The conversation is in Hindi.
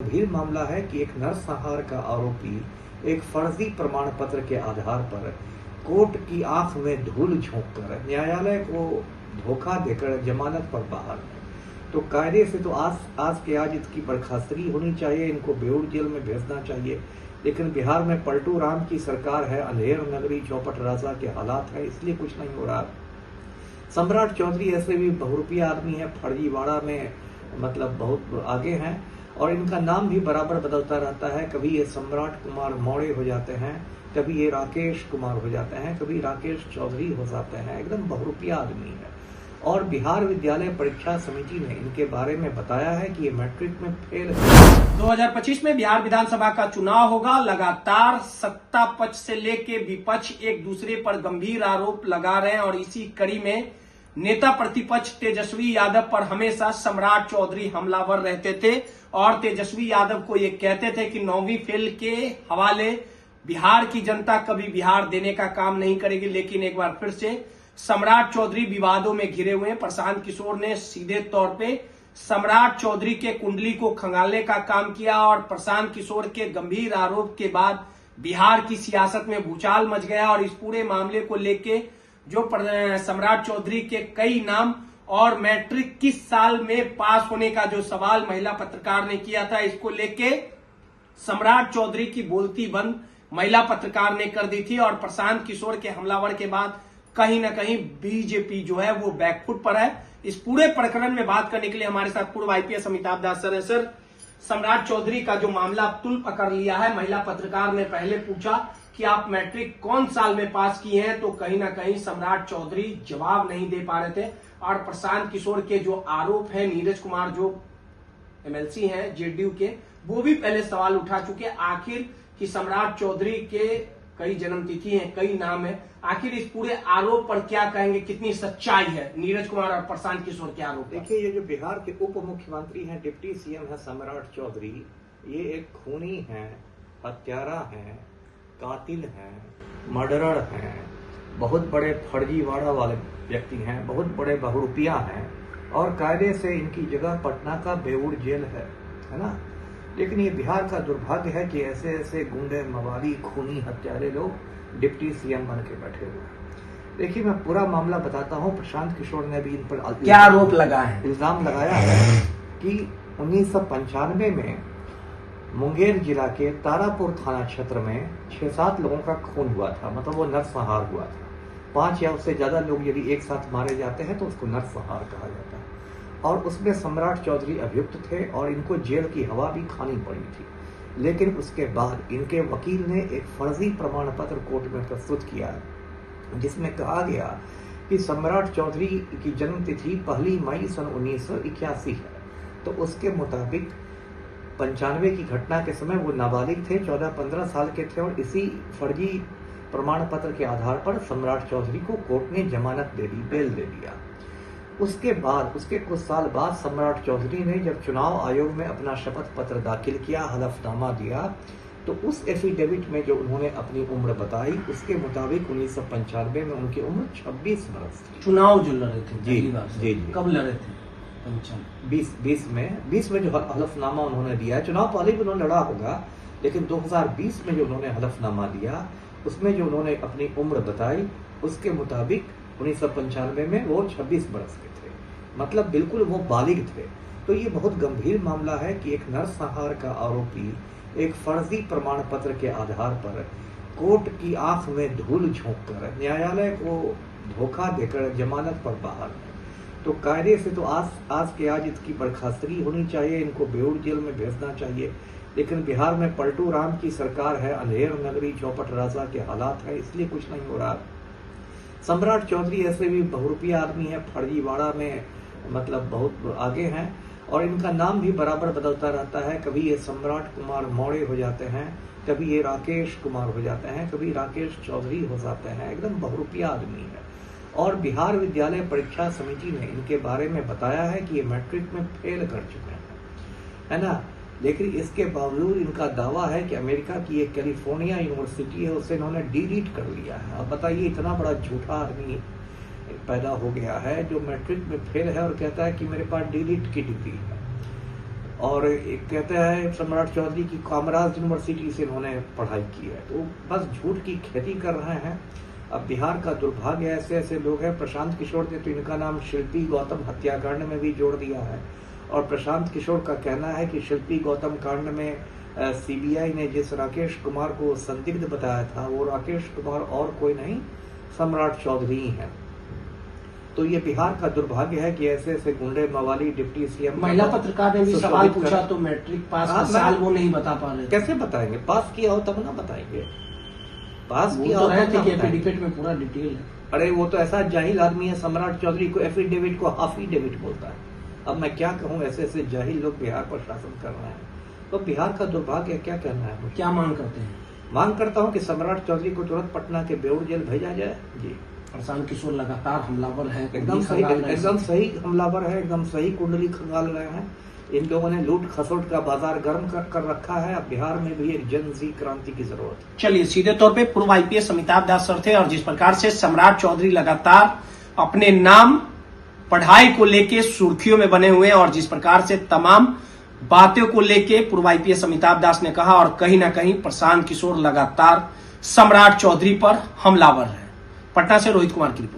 गंभीर मामला है कि एक नरसंहार का आरोपी एक फर्जी प्रमाण पत्र के आधार पर कोर्ट की आंख में धूल झोंककर न्यायालय को धोखा देकर जमानत पर बाहर है। तो कायदे से तो आज के आज इसकी बर्खास्तगी होनी चाहिए, इनको बेऊर जेल में भेजना चाहिए। लेकिन बिहार में पलटू राम की सरकार है, अंधेर नगरी चौपट राजा के हालात है, इसलिए कुछ नहीं हो रहा। सम्राट चौधरी ऐसे भी बहुरूपिया आदमी है, फर्जीवाड़ा में मतलब बहुत आगे हैं और इनका नाम भी बराबर बदलता रहता है। कभी ये सम्राट कुमार मौर्य हो जाते हैं, कभी ये राकेश कुमार हो जाते हैं, कभी राकेश चौधरी हो जाते हैं। एकदम बहुरूपिया आदमी है। और बिहार विद्यालय परीक्षा समिति ने इनके बारे में बताया है कि ये मैट्रिक में फेल है। 2025 में बिहार विधानसभा का चुनाव होगा। लगातार सत्ता पक्ष से लेके विपक्ष एक दूसरे पर गंभीर आरोप लगा रहे हैं और इसी कड़ी में नेता प्रतिपक्ष तेजस्वी यादव पर हमेशा सम्राट चौधरी हमलावर रहते थे और तेजस्वी यादव को ये कहते थे कि 9वीं फेल के हवाले बिहार की जनता कभी बिहार देने का काम नहीं करेगी। लेकिन एक बार फिर से सम्राट चौधरी विवादों में घिरे हुए हैं। प्रशांत किशोर ने सीधे तौर पे सम्राट चौधरी के कुंडली को खंगालने का काम किया और प्रशांत किशोर के गंभीर आरोप के बाद बिहार की सियासत में भूचाल मच गया और इस पूरे मामले को लेके जो सम्राट चौधरी के कई नाम और मैट्रिक किस साल में पास होने का जो सवाल महिला पत्रकार ने किया था, इसको लेके सम्राट चौधरी की बोलती बंद महिला पत्रकार ने कर दी थी और प्रशांत किशोर के हमलावर के बाद कहीं ना कहीं बीजेपी जो है वो बैकफुट पर है। इस पूरे प्रकरण में बात करने के लिए हमारे साथ पूर्व आईपीएस अमिताभ दास सर है। सर, सम्राट चौधरी का जो मामला तुल पकड़ लिया है, महिला पत्रकार ने पहले पूछा कि आप मैट्रिक कौन साल में पास किए हैं, तो कहीं ना कहीं सम्राट चौधरी जवाब नहीं दे पा रहे थे। और प्रशांत किशोर के जो आरोप है, नीरज कुमार जो एमएलसी हैं जेडीयू के, वो भी पहले सवाल उठा चुके हैं आखिर कि सम्राट चौधरी के कई जन्मतिथि हैं, कई नाम है, आखिर इस पूरे आरोप पर क्या कहेंगे, कितनी सच्चाई है नीरज कुमार और प्रशांत किशोर के आरोप? देखिए, ये जो बिहार के उप मुख्यमंत्री हैं, डिप्टी सीएम है सम्राट चौधरी, ये एक खूनी है, हत्यारा है, कातिल है, मर्डरर है, बहुत बड़े फर्जीवाड़ा वाले व्यक्ति हैं, बहुत बड़े बहुरूपिया हैं और कायदे से इनकी जगह पटना का बेऊर जेल है ना। लेकिन ये बिहार का दुर्भाग्य है कि ऐसे ऐसे गुंडे, मवाली, खूनी, हत्यारे लोग डिप्टी सीएम बन के बैठे हुए हैं। देखिए, मैं पूरा मामला बताता हूँ। प्रशांत किशोर ने भी इन पर क्या आरोप लगा है? इल्जाम लगाया है कि 1995 में मुंगेर जिला के तारापुर थाना क्षेत्र में 6-7 लोगों का खून हुआ था, मतलब वो नरसंहार हुआ था। 5 या उससे ज्यादा लोग यदि एक साथ मारे जाते हैं तो उसको नरसंहार कहा जाता है। और उसमें सम्राट चौधरी अभियुक्त थे और इनको जेल की हवा भी खानी पड़ी थी। लेकिन उसके बाद इनके वकील ने एक फर्जी प्रमाण पत्र कोर्ट में प्रस्तुत किया जिसमें कहा गया कि सम्राट चौधरी की जन्म तिथि 1 मई सन 1981 है। तो उसके मुताबिक 95 की घटना के समय वो नाबालिग थे, 14-15 साल के थे और इसी फर्जी प्रमाण पत्र के आधार पर सम्राट चौधरी को कोर्ट ने जमानत दे दी, बेल दे दिया। उसके बाद उसके कुछ साल बाद सम्राट चौधरी ने जब चुनाव आयोग में अपना शपथ पत्र दाखिल किया, हलफनामा दिया, तो उस एफिडेविट में जो उन्होंने अपनी उम्र बताई, उसके मुताबिक 1995 में उनकी उम्र 26 वर्ष थी। चुनाव जो लड़े थे जी, कब लड़े थे? 20 में जो हलफनामा उन्होंने दिया, चुनाव पहले भी उन्होंने लड़ा होगा, लेकिन 2020 में जो उन्होंने हलफनामा दिया उसमें जो उन्होंने अपनी उम्र बताई, उसके मुताबिक 1995 में वो 26 बरस के थे, मतलब बिल्कुल वो बालिग थे। तो ये बहुत गंभीर मामला है कि एक नरसंहार का आरोपी एक फर्जी प्रमाण पत्र के आधार पर कोर्ट की आंख में धूल झोंककर न्यायालय को धोखा देकर जमानत पर बाहर है। तो कायदे से तो आज के आज इसकी बर्खास्तगी होनी चाहिए, इनको बेऊर जेल में भेजना चाहिए। लेकिन बिहार में पलटू राम की सरकार है, अंधेर नगरी चौपट राजा के हालात है, इसलिए कुछ नहीं हो रहा। सम्राट चौधरी ऐसे भी बहुरूपिया आदमी है, फर्जीवाड़ा में मतलब बहुत आगे हैं और इनका नाम भी बराबर बदलता रहता है। कभी ये सम्राट कुमार मौर्य हो जाते हैं, कभी ये राकेश कुमार हो जाते हैं, कभी राकेश चौधरी हो जाते हैं। एकदम बहुरूपिया आदमी है। और बिहार विद्यालय परीक्षा समिति ने इनके बारे में बताया है कि ये मैट्रिक में फेल कर चुके हैं, है ना। लेकिन इसके बावजूद इनका दावा है कि अमेरिका की एक कैलिफोर्निया यूनिवर्सिटी है, उसे इन्होंने डिलीट कर लिया है। अब बताइए, इतना बड़ा झूठा आदमी पैदा हो गया है जो मैट्रिक में फेल है और कहता है कि मेरे पास डिलीट की डिग्री है। और एक कहते हैं सम्राट चौधरी की कामराज यूनिवर्सिटी से इन्होंने पढ़ाई की है, तो बस झूठ की खेती कर रहे हैं। अब बिहार का दुर्भाग्य ऐसे ऐसे लोग हैं। प्रशांत किशोर ने तो इनका नाम शिल्पी गौतम हत्याकांड में भी जोड़ दिया है, और प्रशांत किशोर का कहना है कि शिल्पी गौतम कांड में सीबीआई ने जिस राकेश कुमार को संदिग्ध बताया था, वो राकेश कुमार और कोई नहीं, सम्राट चौधरी ही है। तो ये बिहार का दुर्भाग्य है कि ऐसे ऐसे गुंडे मवाली डिप्टी सीएम महिला पत्रकार ने भी सवाल पूछा तो मैट्रिक पास का साल वो नहीं बता पा रहे। कैसे बताएंगे? पास किया हो तब ना बताएंगे। पास वो किया तो हो है तब ना कि बताएंगे। एफिडेविट में पूरा डिटेल है। अरे वो तो ऐसा जाहिल आदमी है, सम्राट चौधरी को एफिडेविट को हाफिडेविट बोलता है। अब मैं क्या कहूँ, ऐसे ऐसे जाहिल लोग बिहार पर शासन कर रहे हैं, तो बिहार का दुर्भाग्य है। क्या कहना है मुझे? क्या मांग करते हैं? मांग करता हूँ कि सम्राट चौधरी को तुरंत पटना के बेउर जेल भेजा जाए। जी, प्रशांत किशोर लगातार हमलावर है, एकदम सही हमलावर है, एकदम सही कुंडली खंगाल रहे हैं। इन लोगों ने लूट खसोट का बाजार गर्म कर रखा है। अब बिहार में भी एक जन जी क्रांति की जरूरत है। चलिए, सीधे तौर पे पूर्व आईपीएस अमिताभ दास सर थे, और जिस प्रकार से सम्राट चौधरी लगातार अपने नाम पढ़ाई को लेके सुर्खियों में बने हुए हैं, और जिस प्रकार से तमाम बातों को लेके पूर्व आईपीएस अमिताभ दास ने कहा, और कहीं ना कहीं प्रशांत किशोर लगातार सम्राट चौधरी पर हमलावर है। पटना से रोहित कुमार की रिपोर्ट।